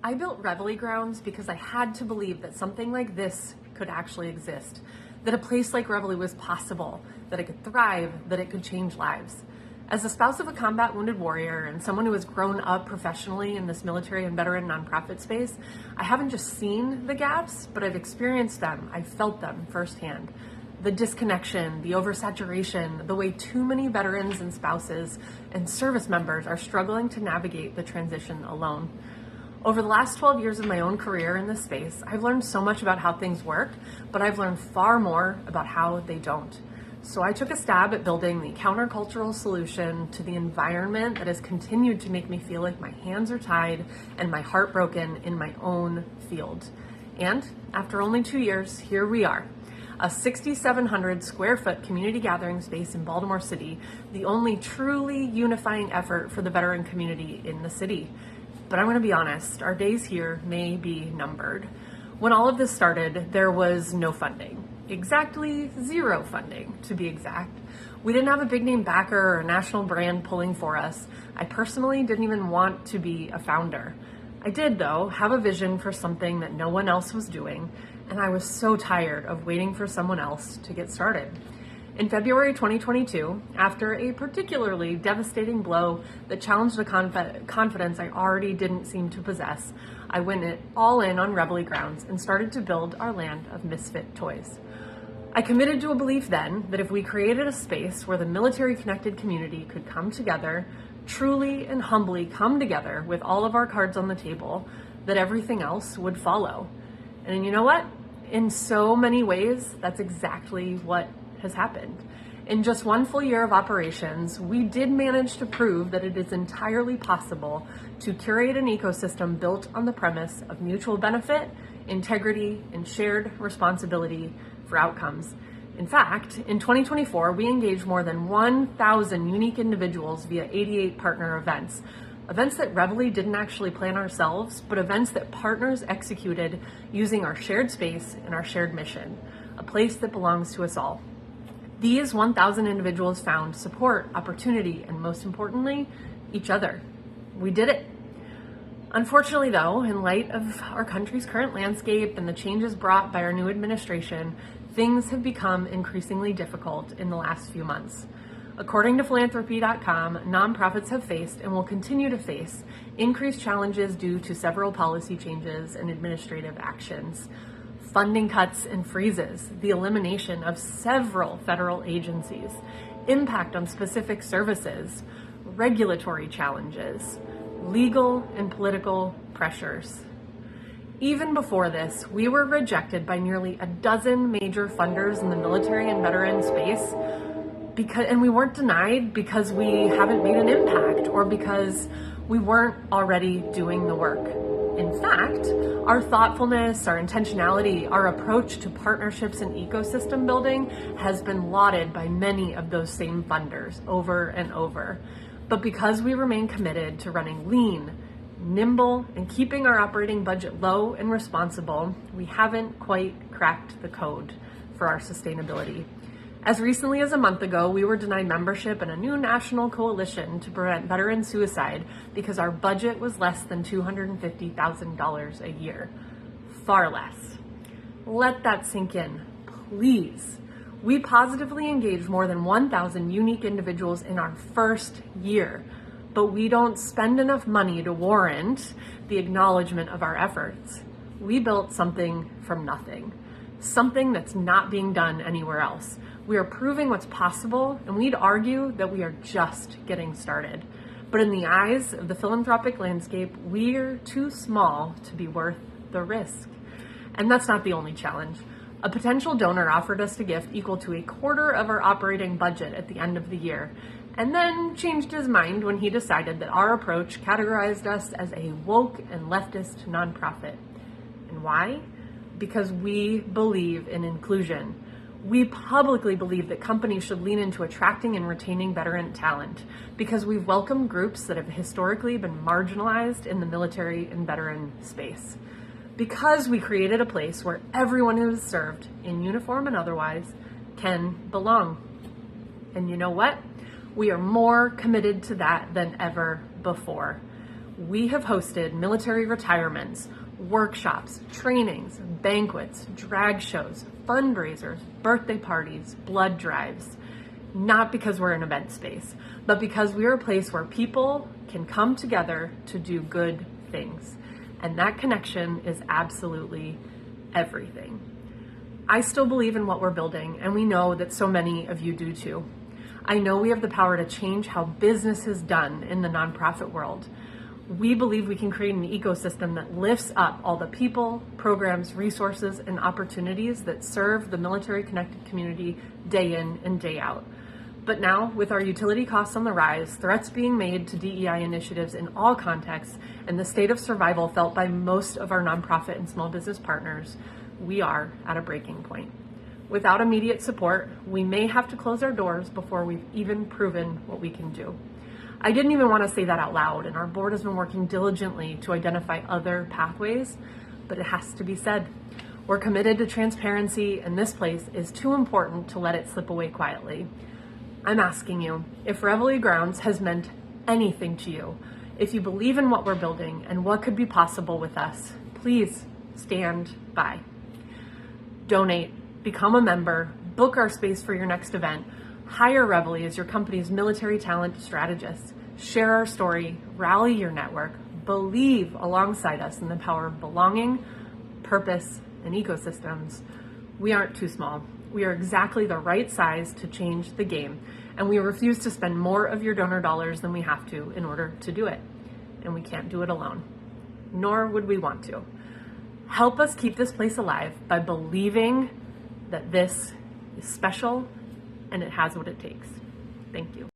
I built Reveille grounds because I had to believe that something like this could actually exist, that a place like Reveille was possible, that it could thrive, that it could change lives. As the spouse of a combat wounded warrior and someone who has grown up professionally in this military and veteran nonprofit space, I haven't just seen the gaps, but I've experienced them. I've felt them firsthand. The disconnection, the oversaturation, the way too many veterans and spouses and service members are struggling to navigate the transition alone. Over the last 12 years of my own career in this space, I've learned so much about how things work, but I've learned far more about how they don't. So I took a stab at building the countercultural solution to the environment that has continued to make me feel like my hands are tied and my heart broken in my own field. And after only 2 years, here we are. A 6,700 square foot community gathering space in Baltimore City, the only truly unifying effort for the veteran community in the city. But I'm gonna be honest, our days here may be numbered. When all of this started, there was no funding. Exactly 0 funding, to be exact. We didn't have a big name backer or a national brand pulling for us. I personally didn't even want to be a founder. I did, though, have a vision for something that no one else was doing, and I was so tired of waiting for someone else to get started. In February 2022, after a particularly devastating blow that challenged the confidence I already didn't seem to possess, I went all in on Reveille grounds and started to build our land of misfit toys. I committed to a belief then that if we created a space where the military-connected community could come together, truly and humbly come together with all of our cards on the table, that everything else would follow. And you know what? In so many ways, that's exactly what has happened. In just 1 full year of operations, we did manage to prove that it is entirely possible to curate an ecosystem built on the premise of mutual benefit, integrity, and shared responsibility for outcomes. In fact, in 2024, we engaged more than 1,000 unique individuals via 88 partner events. Events that Reveille didn't actually plan ourselves, but events that partners executed using our shared space and our shared mission, a place that belongs to us all. These 1,000 individuals found support, opportunity, and most importantly, each other. We did it. Unfortunately, though, in light of our country's current landscape and the changes brought by our new administration, things have become increasingly difficult in the last few months. According to philanthropy.com, nonprofits have faced and will continue to face increased challenges due to several policy changes and administrative actions. Funding cuts and freezes, the elimination of several federal agencies, impact on specific services, regulatory challenges, legal and political pressures. Even before this, we were rejected by nearly a dozen major funders in the military and veteran space, and we weren't denied because we haven't made an impact or because we weren't already doing the work. In fact, our thoughtfulness, our intentionality, our approach to partnerships and ecosystem building has been lauded by many of those same funders over and over. But because we remain committed to running lean, nimble, and keeping our operating budget low and responsible, we haven't quite cracked the code for our sustainability. As recently as a month ago, we were denied membership in a new national coalition to prevent veteran suicide because our budget was less than $250,000 a year. Far less. Let that sink in, please. We positively engaged more than 1,000 unique individuals in our first year, but we don't spend enough money to warrant the acknowledgement of our efforts. We built something from nothing, something that's not being done anywhere else. We are proving what's possible, and we'd argue that we are just getting started. But in the eyes of the philanthropic landscape, we're too small to be worth the risk. And that's not the only challenge. A potential donor offered us a gift equal to a quarter of our operating budget at the end of the year, and then changed his mind when he decided that our approach categorized us as a woke and leftist nonprofit. And why? Because we believe in inclusion. We publicly believe that companies should lean into attracting and retaining veteran talent because we've welcomed groups that have historically been marginalized in the military and veteran space. Because we created a place where everyone who is served, in uniform and otherwise, can belong. And you know what? We are more committed to that than ever before. We have hosted military retirements, workshops, trainings, banquets, drag shows, fundraisers, birthday parties, blood drives. Not because we're an event space, but because we're a place where people can come together to do good things. And that connection is absolutely everything. I still believe in what we're building, and we know that so many of you do too. I know we have the power to change how business is done in the nonprofit world. We believe we can create an ecosystem that lifts up all the people, programs, resources, and opportunities that serve the military-connected community day in and day out. But now, with our utility costs on the rise, threats being made to DEI initiatives in all contexts, and the state of survival felt by most of our nonprofit and small business partners, we are at a breaking point. Without immediate support, we may have to close our doors before we've even proven what we can do. I didn't even want to say that out loud, and our board has been working diligently to identify other pathways, but it has to be said. We're committed to transparency, and this place is too important to let it slip away quietly. I'm asking you, if Reveille Grounds has meant anything to you, if you believe in what we're building and what could be possible with us, please stand by. Donate, become a member, book our space for your next event, hire Reveille as your company's military talent strategist, share our story, rally your network, believe alongside us in the power of belonging, purpose, and ecosystems. We aren't too small. We are exactly the right size to change the game, and we refuse to spend more of your donor dollars than we have to in order to do it. And we can't do it alone, nor would we want to. Help us keep this place alive by believing that this is special and it has what it takes. Thank you.